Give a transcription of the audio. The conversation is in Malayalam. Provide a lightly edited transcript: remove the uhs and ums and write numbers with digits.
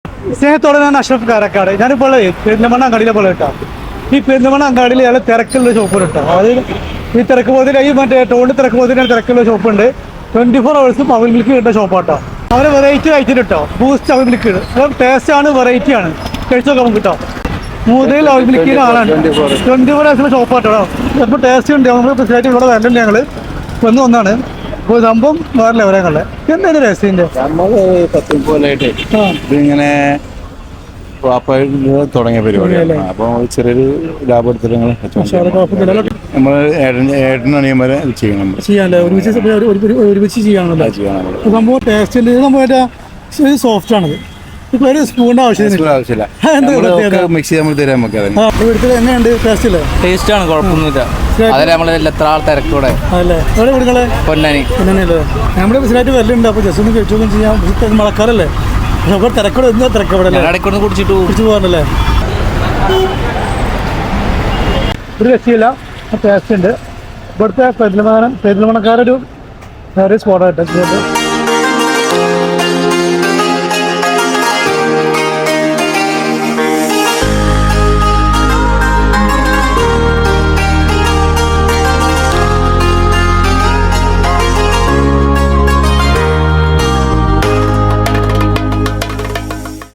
സ്നേഹത്തോടെ ഞാൻ അഷ്റഫ് കാരക്കാട്. ഞാനിപ്പോൾ പെരിന്തൽമണ്ണ അങ്ങാടിയിലെ പോലെ കേട്ടോ. ഈ പെരിന്തൽമണ്ണ അങ്ങാടിയിൽ നല്ല തിരക്കുള്ള ഷോപ്പുകൾ കേട്ടോ. അതായത് ഈ തിരക്ക് പോതിന് ഈ മറ്റേ ടോണിൽ തിരക്ക് പോതിന് തിരക്കുള്ള ഷോപ്പുണ്ട്. 24 hours അവൽ മിൽക്ക് കിട്ടുന്ന ഷോപ്പാട്ടോ. അവരെ വെറൈറ്റി കഴിച്ചിട്ട് കേട്ടോ. ബൂസ്റ്റ് അവൽ മിൽക്ക് ടേസ്റ്റ് ആണ്, വെറൈറ്റി ആണ്. കഴിച്ചു നോക്കാം നമുക്ക് കേട്ടോ. മൂന്നിൽ അവൽ മിൽക്കിന് ആളാണ്. 24 hours ഷോപ്പാട്ടോ. ചിലപ്പോൾ ടേസ്റ്റ് ഉണ്ട്. നമ്മൾ സ്പെഷ്യലായിട്ട് ഇവിടെ വരലുണ്ട്. ഞങ്ങൾ വന്ന് ഒന്നാണ് ഇപ്പോൾ സംഭവം വേറെ ലെവലങ്ങളെ. എന്താണ് രഹസ്യൻ്റെ ഇതിങ്ങനെ തുടങ്ങിയ പരിപാടിയാണ്. അപ്പോൾ ചെറിയൊരു ലാഭത്തിൽ നമ്മൾ ഏട്ടനണിയന്മാരെ ചെയ്യാനല്ലേ ഒരുമിച്ച് ചെയ്യാണല്ലോ സംഭവം. ടേസ്റ്റ് സംഭവം സോഫ്റ്റ് ആണത്. ഇപ്പൊ ഒരു സ്പൂണിന്റെ ആവശ്യമില്ല. മിക്സ് നമ്മൾ തരാൻ നമുക്ക് എങ്ങനെയുണ്ട്? ടേസ്റ്റ് ടേസ്റ്റ് ആണ്, കുഴപ്പമൊന്നുമില്ല. അതല്ലേ നമ്മളെ എത്ര ആൾ തിരക്കൂടെ അല്ലേ? എവിടെ വിടുകളെ? പൊന്നാനി. പൊന്നാനിയല്ലേ? നമ്മുടെ ബിസിനായിട്ട് വരലുണ്ട്. അപ്പോൾ ജസ്റ്റ് ഒന്ന് കഴിച്ചൊന്നും ചെയ്യാം. മഴക്കാലല്ലേ? അപ്പോൾ തിരക്കൂടെ എന്താ തിരക്കവിടെ ഇടയ്ക്കൊന്ന് കുടിച്ചിട്ട് പോകാനല്ലേ? ഒരു രക്ഷയില്ല. ടേസ്റ്റ് ഉണ്ട്. ഇവിടുത്തെ പെരിന്തൽമണ്ണക്കാരൊരു സ്പോട്ടായിട്ട്